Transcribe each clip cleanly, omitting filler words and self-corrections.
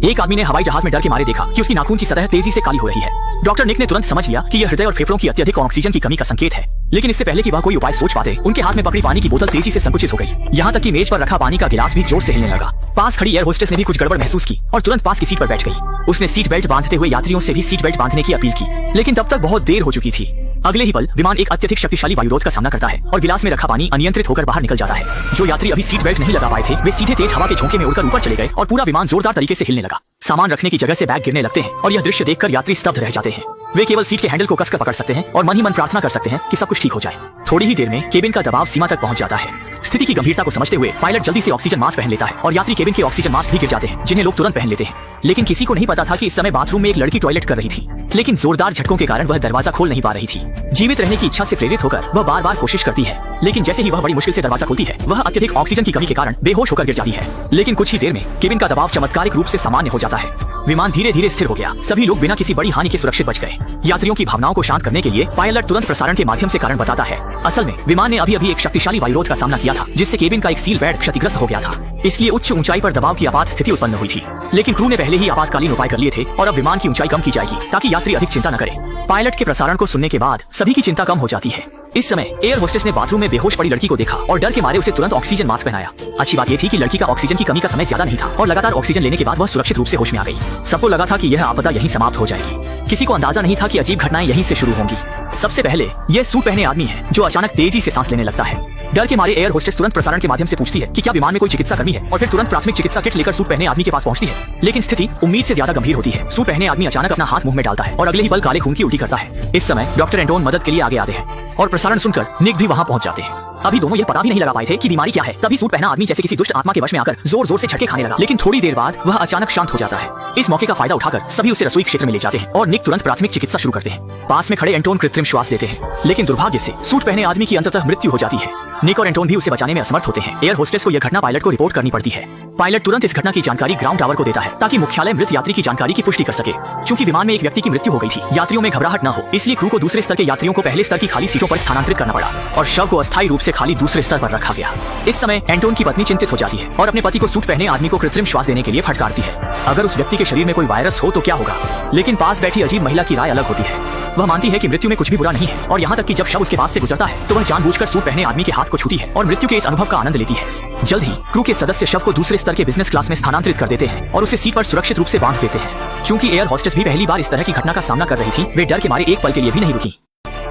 एक आदमी ने हवाई जहाज में डर के मारे देखा कि उसकी नाखून की सतह तेजी से काली हो रही है। डॉक्टर निक ने तुरंत समझ लिया कि यह हृदय और फेफड़ों की अत्यधिक ऑक्सीजन की कमी का संकेत है। लेकिन इससे पहले कि वह कोई उपाय सोच पाते, उनके हाथ में पकड़ी पानी की बोतल तेजी से संकुचित हो गई। यहाँ तक कि मेज पर रखा पानी का गिलास भी जोर से हिलने लगा। पास खड़ी एयर होस्टेस ने भी कुछ गड़बड़ महसूस की और तुरंत पास की सीट पर बैठ गई। उसने सीट बेल्ट बांधते हुए यात्रियों से भी सीट बेल्ट बांधने की अपील की, लेकिन तब तक बहुत देर हो चुकी थी। अगले ही पल विमान एक अत्यधिक शक्तिशाली वायुरोध का सामना करता है और गिलास में रखा पानी अनियंत्रित होकर बाहर निकल जाता है। जो यात्री अभी सीट बेल्ट नहीं लगा पाए थे, वे सीधे तेज हवा के झोंके में उड़कर ऊपर चले गए और पूरा विमान जोरदार तरीके से हिलने लगा। सामान रखने की जगह से बैग गिरने लगते हैं और यह दृश्य देखकर यात्री स्तब्ध रह जाते हैं। वे केवल सीट के हैंडल को कसकर पकड़ सकते हैं और मन ही मन प्रार्थना कर सकते हैं कि सब कुछ ठीक हो जाए। थोड़ी ही देर में केबिन का दबाव सीमा तक पहुंच जाता है। स्थिति की गंभीरता को समझते हुए पायलट जल्दी से ऑक्सीजन मास्क पहन लेता है और यात्री केबिन के ऑक्सीजन मास्क भी गिर जाते हैं, जिन्हें लोग तुरंत पहन लेते हैं। लेकिन किसी को नहीं पता था कि इस समय बाथरूम में एक लड़की टॉयलेट कर रही थी, लेकिन जोरदार झटकों के कारण वह दरवाजा खोल नहीं पा रही थी। जीवित रहने की इच्छा से प्रेरित होकर वह बार बार कोशिश करती है, लेकिन जैसे ही वह बड़ी मुश्किल से दरवाजा खोलती है, वह अत्यधिक ऑक्सीजन की कमी के कारण बेहोश होकर गिर जाती है। लेकिन कुछ ही देर में केबिन का दबाव चमत्कारिक रूप से सामान्य हो जाता है। विमान धीरे धीरे स्थिर हो गया। सभी लोग बिना किसी बड़ी हानि के सुरक्षित बच गए। यात्रियों की भावनाओं को शांत करने के लिए पायलट तुरंत प्रसारण के माध्यम से कारण बताता है। असल में विमान ने अभी एक शक्तिशाली वायुरोध का सामना किया था, जिससे केबिन का एक सील बेड क्षतिग्रस्त हो गया था। इसलिए उच्च ऊंचाई पर दबाव की आपात स्थिति उत्पन्न हुई थी। लेकिन क्रू ने पहले ही आपातकालीन उपाय कर लिए थे और अब विमान की ऊंचाई कम की जाएगी ताकि यात्री अधिक चिंता न करें। पायलट के प्रसारण को सुनने के बाद सभी की चिंता कम हो जाती है। इस समय एयर होस्टेस ने बाथरूम में बेहोश पड़ी लड़की को देखा और डर के मारे उसे तुरंत ऑक्सीजन मास्क पहनाया। अच्छी बात यह थी कि लड़की का ऑक्सीजन की कमी का समय ज्यादा नहीं था और लगातार ऑक्सीजन लेने के बाद वह सुरक्षित रूप से होश में आ गई। सबको लगा था कि यह आपदा यहीं समाप्त हो जाएगी। किसी को अंदाजा नहीं था कि अजीब घटनाएं यहीं से शुरू होंगी। सबसे पहले यह सूट पहने आदमी है जो अचानक तेजी से सांस लेने लगता है। डर के मारे एयर होस्टेस तुरंत प्रसारण के माध्यम से पूछती है कि क्या विमान में कोई चिकित्सा कर्मी है और फिर तुरंत प्राथमिक चिकित्सा किट लेकर सूट पहने आदमी के पास पहुंचती है। लेकिन स्थिति उम्मीद से ज्यादा गंभीर होती है। सूट पहने आदमी अचानक अपना हाथ मुंह में डालता है और अगले ही पल काले खून की उल्टी करता है। इस समय डॉक्टर एंटोन मदद के लिए आगे आते हैं और प्रसारण सुनकर निक भी वहां पहुंच जाते हैं। अभी दोनों यह पता भी नहीं लगा पाए थे कि बीमारी क्या है। तभी सूट पहना आदमी जैसे किसी दुष्ट आत्मा के वश में आकर जोर जोर से झटके खाने लगा। लेकिन थोड़ी देर बाद वह अचानक शांत हो जाता है। इस मौके का फायदा उठाकर सभी उसे रसोई क्षेत्र में ले जाते हैं और निक तुरंत प्राथमिक चिकित्सा शुरू करते हैं। पास में खड़े एंटोन कृत्रिम श्वास देते हैं, लेकिन दुर्भाग्य से सूट पहने आदमी की अंततः मृत्यु हो जाती है। निक और एंटोन भी उसे बचाने में असमर्थ होते हैं। एयर होस्टेस को यह घटना पायलट को रिपोर्ट करनी पड़ती है। पायलट तुरंत इस घटना की जानकारी ग्राउंड टावर को देता है ताकि मुख्यालय मृत यात्री की जानकारी की पुष्टि कर सके। चूंकि विमान में एक व्यक्ति की मृत्यु हो गई थी, यात्रियों में घबराहट न हो, इसलिए क्रू को दूसरे स्तर के यात्रियों को पहले स्तर की खाली सीटों पर स्थानांतरित करना पड़ा और शव को अस्थायी रूप से खाली दूसरे स्तर पर रखा गया। इस समय एंटोन की पत्नी चिंतित हो जाती है और अपने पति को सूट पहने आदमी को कृत्रिम श्वास देने के लिए फटकारती है। अगर उस व्यक्ति के शरीर में कोई वायरस हो तो क्या होगा? लेकिन पास बैठी अजीब महिला की राय अलग होती है। वह मानती है कि मृत्यु में कुछ भी बुरा नहीं है और यहाँ तक कि जब शव उसके पास से गुजरता है तो वह जानबूझकर सूट पहने आदमी के हाथ को छूती है और मृत्यु के इस अनुभव का आनंद लेती है। जल्द ही क्रू के सदस्य शव को दूसरे स्तर के बिजनेस क्लास में स्थानांतरित कर देते हैं और उसे सीट पर सुरक्षित रूप से बांध देते हैं। चूंकि एयर होस्टेस भी पहली बार इस तरह की घटना का सामना कर रही थी, वे डर के मारे एक पल के लिए भी नहीं रुकी।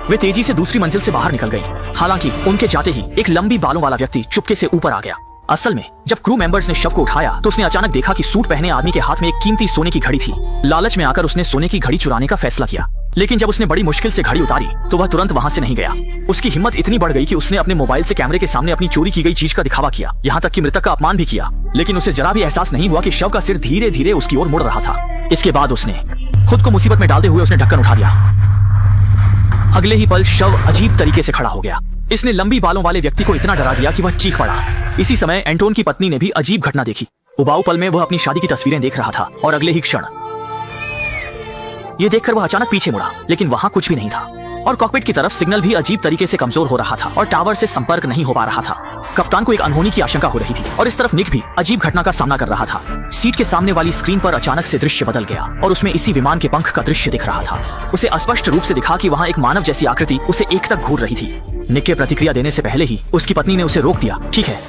वे तेजी से दूसरी मंजिल से बाहर निकल गई। हालांकि उनके जाते ही एक लंबी बालों वाला व्यक्ति चुपके से ऊपर आ गया। असल में जब क्रू मेंबर्स ने शव को उठाया तो उसने अचानक देखा कि सूट पहने आदमी के हाथ में एक कीमती सोने की घड़ी थी। लालच में आकर उसने सोने की घड़ी चुराने का फैसला किया, लेकिन जब उसने बड़ी मुश्किल से घड़ी उतारी तो वह तुरंत वहां से नहीं गया। उसकी हिम्मत इतनी बढ़ गई कि उसने अपने मोबाइल से कैमरे के सामने अपनी चोरी की गई चीज का दिखावा किया, यहाँ तक कि मृतक का अपमान भी किया। लेकिन उसे जरा भी एहसास नहीं हुआ कि शव का सिर धीरे धीरे उसकी ओर मुड़ रहा था। इसके बाद उसने खुद को मुसीबत में डालते हुए उसने ढक्कन उठा दिया। अगले ही पल शव अजीब तरीके से खड़ा हो गया। इसने लंबी बालों वाले व्यक्ति को इतना डरा दिया कि वह चीख पड़ा। इसी समय एंटोन की पत्नी ने भी अजीब घटना देखी। उबाऊ पल में वह अपनी शादी की तस्वीरें देख रहा था और अगले ही क्षण ये देखकर वह अचानक पीछे मुड़ा, लेकिन वहां कुछ भी नहीं था और कॉकपिट की तरफ सिग्नल भी अजीब तरीके से कमजोर हो रहा था और टावर से संपर्क नहीं हो पा रहा था। कप्तान को एक अनहोनी की आशंका हो रही थी और इस तरफ निक भी अजीब घटना का सामना कर रहा था। सीट के सामने वाली स्क्रीन पर अचानक से दृश्य बदल गया और उसमें इसी विमान के पंख का दृश्य दिख रहा था। उसे स्पष्ट रूप से दिखा कि वहाँ एक मानव जैसी आकृति उसे एक तक घूर रही थी। निक के प्रतिक्रिया देने से पहले ही उसकी पत्नी ने उसे रोक दिया। ठीक है,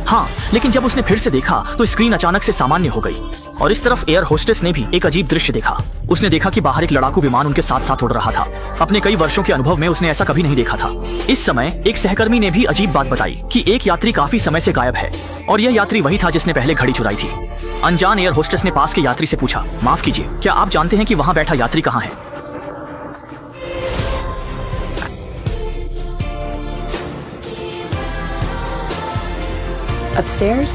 हाँ, लेकिन जब उसने फिर से देखा तो स्क्रीन अचानक से सामान्य हो गई और इस तरफ एयर होस्टेस ने भी एक अजीब दृश्य देखा। उसने देखा कि बाहर एक लड़ाकू विमान उनके साथ साथ उड़ रहा था। अपने कई वर्षों के अनुभव में उसने ऐसा कभी नहीं देखा था। इस समय एक सहकर्मी ने भी अजीब बात बताई कि एक यात्री काफी समय से गायब है और यह यात्री वही था जिसने पहले घड़ी चुराई थी। अनजान एयर होस्टेस ने पास के यात्री से पूछा, माफ कीजिए, क्या आप जानते हैं कि वहां बैठा यात्री कहाँ है? Upstairs?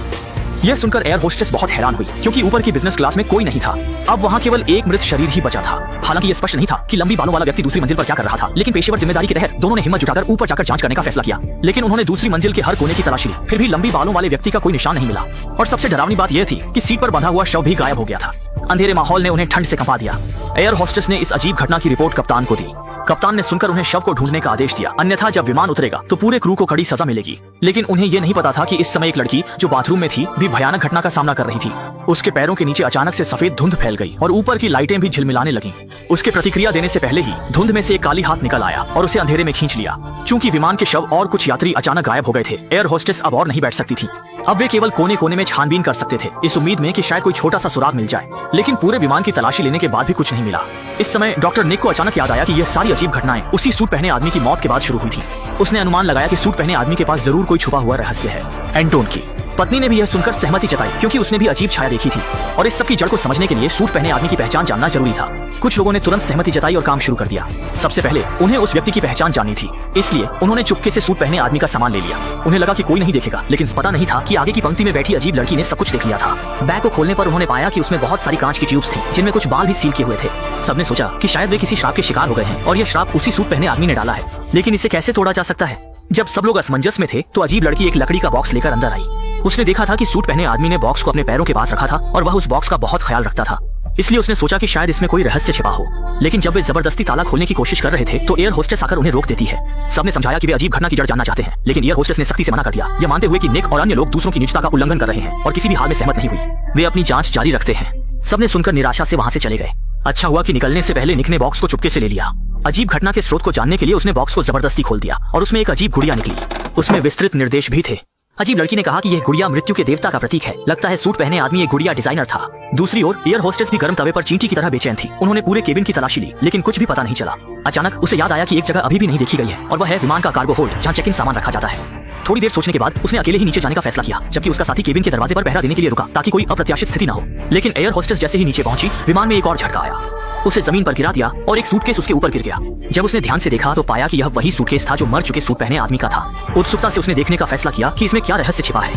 यह सुनकर एयर होस्टेस बहुत हैरान हुई क्योंकि ऊपर की बिजनेस क्लास में कोई नहीं था। अब वहाँ केवल एक मृत शरीर ही बचा था। हालांकि यह स्पष्ट नहीं था कि लंबी बालों वाला व्यक्ति दूसरी मंजिल पर क्या कर रहा था, लेकिन पेशेवर जिम्मेदारी के तहत दोनों ने हिम्मत जुटाकर ऊपर जाकर जांच करने का फैसला किया। लेकिन उन्होंने दूसरी मंजिल के हर कोने की तलाशी ली, फिर भी लंबी बालों वाले व्यक्ति का कोई निशान नहीं मिला। और सबसे डरावनी बात यह थी कि सीट पर बंधा हुआ शव भी गायब हो गया था। अंधेरे माहौल ने उन्हें ठंड से कंपा दिया। एयर होस्टेस ने इस अजीब घटना की रिपोर्ट कप्तान को दी। कप्तान ने सुनकर उन्हें शव को ढूंढने का आदेश दिया, अन्यथा जब विमान उतरेगा तो पूरे क्रू को कड़ी सजा मिलेगी। लेकिन उन्हें यह नहीं पता था कि इस समय एक लड़की जो बाथरूम में थी भी भयानक घटना का सामना कर रही थी। उसके पैरों के नीचे अचानक से सफेद धुंध फैल गई और ऊपर की लाइटें भी झिलमिलाने लगीं। उसके प्रतिक्रिया देने से पहले ही धुंध में से एक काली हाथ निकल आया और उसे अंधेरे में खींच लिया। चूंकि विमान के शव और कुछ यात्री अचानक गायब हो गए थे, एयर होस्टेस अब और नहीं बैठ सकती थी। अब वे केवल कोने कोने में छानबीन कर सकते थे, इस उम्मीद में कि शायद कोई छोटा सा सुराग मिल जाए। लेकिन पूरे विमान की तलाशी लेने के बाद भी कुछ नहीं मिला। इस समय डॉक्टर निक को अचानक याद आया कि यह सारी अजीब घटनाएं उसी सूट पहने आदमी की मौत के बाद शुरू हुई थी। उसने अनुमान लगाया कि सूट पहने आदमी के पास जरूर कोई छुपा हुआ रहस्य है। एंटोन की पत्नी ने भी यह सुनकर सहमति जताई, क्योंकि उसने भी अजीब छाया देखी थी और इस सब की जड़ को समझने के लिए सूट पहने आदमी की पहचान जानना जरूरी था। कुछ लोगों ने तुरंत सहमति जताई और काम शुरू कर दिया। सबसे पहले उन्हें उस व्यक्ति की पहचान जाननी थी, इसलिए उन्होंने चुपके से सूट पहने आदमी का सामान ले लिया। उन्हें लगा कि कोई नहीं देखेगा, लेकिन पता नहीं था कि आगे की पंक्ति में बैठी अजीब लड़की ने सब कुछ देख लिया था। बैग को खोलने पर उन्होंने पाया कि उसमें बहुत सारी कांच की ट्यूब्स थी, जिनमें कुछ बाल भी सील किए हुए थे। सबने सोचा कि शायद वे किसी श्राप के शिकार हो गए हैं और यह श्राप उसी सूट पहने आदमी ने डाला है। लेकिन इसे कैसे तोड़ा जा सकता है? जब सब लोग असमंजस में थे तो अजीब लड़की एक लकड़ी का बॉक्स लेकर अंदर आई। उसने देखा था कि सूट पहने आदमी ने बॉक्स को अपने पैरों के पास रखा था और वह उस बॉक्स का बहुत ख्याल रखता था, इसलिए उसने सोचा कि शायद इसमें कोई रहस्य छिपा हो। लेकिन जब वे जबरदस्ती ताला खोलने की कोशिश कर रहे थे तो एयर होस्टेस आकर उन्हें रोक देती है। सबने समझाया कि वे अजीब घटना की जड़ जानना चाहते हैं, लेकिन एयर होस्टेस ने सख्ती से मना कर दिया, यह मानते हुए कि निक और अन्य लोग दूसरों की निजता का उल्लंघन कर रहे हैं और किसी भी हाल में सहमत नहीं हुई। वे अपनी जांच जारी रखते हैं। सबने सुनकर निराशा से वहां से चले गए। अच्छा हुआ कि निकलने से पहले निक ने बॉक्स को चुपके से ले लिया। अजीब घटना के स्रोत को जानने के लिए उसने बॉक्स को जबरदस्ती खोल दिया और उसमें एक अजीब गुड़िया निकली। उसमें विस्तृत निर्देश भी थे। अजीब लड़की ने कहा कि यह गुड़िया मृत्यु के देवता का प्रतीक है। लगता है सूट पहने आदमी एक गुड़िया डिजाइनर था। दूसरी ओर एयर होस्टेस भी गर्म तवे पर चींटी की तरह बेचैन थी। उन्होंने पूरे केबिन की तलाशी ली, लेकिन कुछ भी पता नहीं चला। अचानक उसे याद आया कि एक जगह अभी भी नहीं देखी गई है और वह है विमान का कार्गो होल्ड, जहाँ चेक इन सामान रखा जाता है। थोड़ी देर सोचने के बाद उसने अकेले ही नीचे जाने का फैसला किया, जबकि उसका साथी केबिन के दरवाजे पर पहरा देने के लिए रुका ताकि कोई अप्रत्याशित स्थिति न हो। लेकिन एयर होस्टेस जैसे ही नीचे पहुंची, विमान में एक और झटका आया। उसे जमीन पर गिरा दिया और एक सूटकेस उसके ऊपर गिर गया। जब उसने ध्यान से देखा तो पाया कि यह वही सूटकेस था जो मर चुके सूट पहने आदमी का था। उत्सुकता से उसने देखने का फैसला किया कि इसमें क्या रहस्य छिपा है।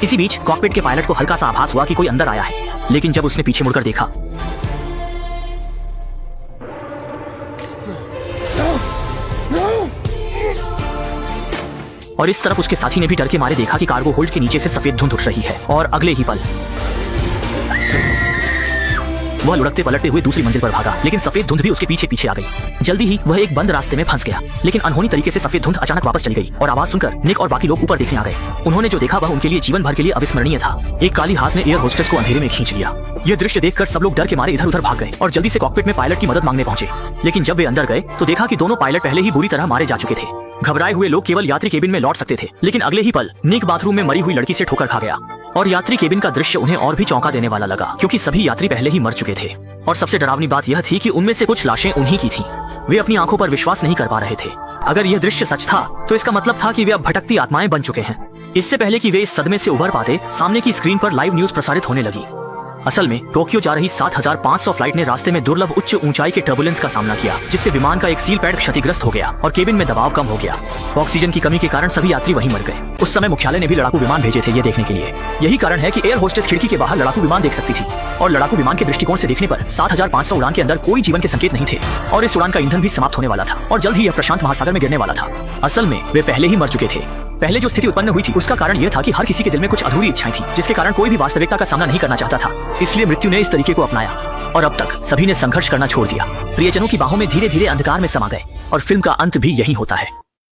इसी बीच कॉकपिट के पायलट को हल्का सा आभास हुआ कि कोई अंदर आया है, लेकिन जब उसने पीछे मुड़कर देखा और इस तरफ उसके साथी ने भी डर के मारे देखा कि कार्गो होल्ड के नीचे से सफेद धुंध उठ रही है और अगले ही पल वह लुढ़कते पलटते हुए दूसरी मंजिल पर भागा, लेकिन सफेद धुंध भी उसके पीछे पीछे आ गई। जल्दी ही वह एक बंद रास्ते में फंस गया, लेकिन अनहोनी तरीके से सफेद धुंध अचानक वापस चली गई और आवाज सुनकर निक और बाकी लोग ऊपर देखने आ गए। उन्होंने जो देखा वह उनके लिए जीवन भर के लिए अविस्मरणीय था। एक काली हाथ ने एयर होस्टेस को अंधेरे में खींच लिया। यह दृश्य देखकर सब लोग डर के मारे इधर उधर भाग गए और जल्दी से कॉकपिट में पायलट की मदद मांगने पहुंचे। लेकिन जब वे अंदर गए तो देखा कि दोनों पायलट पहले ही बुरी तरह मारे जा चुके थे। घबराए हुए लोग केवल यात्री केबिन में लौट सकते थे, लेकिन अगले ही पल निक बाथरूम में मरी हुई लड़की से ठोकर खा गया और यात्री केबिन का दृश्य उन्हें और भी चौंका देने वाला लगा, क्योंकि सभी यात्री पहले ही मर चुके थे। और सबसे डरावनी बात यह थी कि उनमें से कुछ लाशें उन्हीं की थीं। वे अपनी आंखों पर विश्वास नहीं कर पा रहे थे। अगर यह दृश्य सच था तो इसका मतलब था कि वे अब भटकती आत्माएं बन चुके हैं। इससे पहले कि वे इस सदमे से उबर पाते, सामने की स्क्रीन पर लाइव न्यूज प्रसारित होने लगी। असल में टोक्यो जा रही 7500 फ्लाइट ने रास्ते में दुर्लभ उच्च ऊंचाई के टर्बुलेंस का सामना किया, जिससे विमान का एक सील पैड क्षतिग्रस्त हो गया और केबिन में दबाव कम हो गया। ऑक्सीजन की कमी के कारण सभी यात्री वहीं मर गए। उस समय मुख्यालय ने भी लड़ाकू विमान भेजे थे ये देखने के लिए। यही कारण है कि एयर होस्टेस खिड़की के बाहर लड़ाकू विमान देख सकती थी और लड़ाकू विमान के दृष्टिकोण से देखने पर 7500 उड़ान के अंदर कोई जीवन के संकेत नहीं थे और इस उड़ान का ईंधन भी समाप्त होने वाला था और जल्द ही यह प्रशांत महासागर में गिरने वाला था। असल में वे पहले ही मर चुके थे। पहले जो स्थिति उत्पन्न हुई थी उसका कारण यह था कि हर किसी के दिल में कुछ अधूरी इच्छाएं थी, जिसके कारण कोई भी वास्तविकता का सामना नहीं करना चाहता था। इसलिए मृत्यु ने इस तरीके को अपनाया और अब तक सभी ने संघर्ष करना छोड़ दिया। प्रियजनों की बाहों में धीरे धीरे अंधकार में समा गए और फिल्म का अंत भी यही होता है।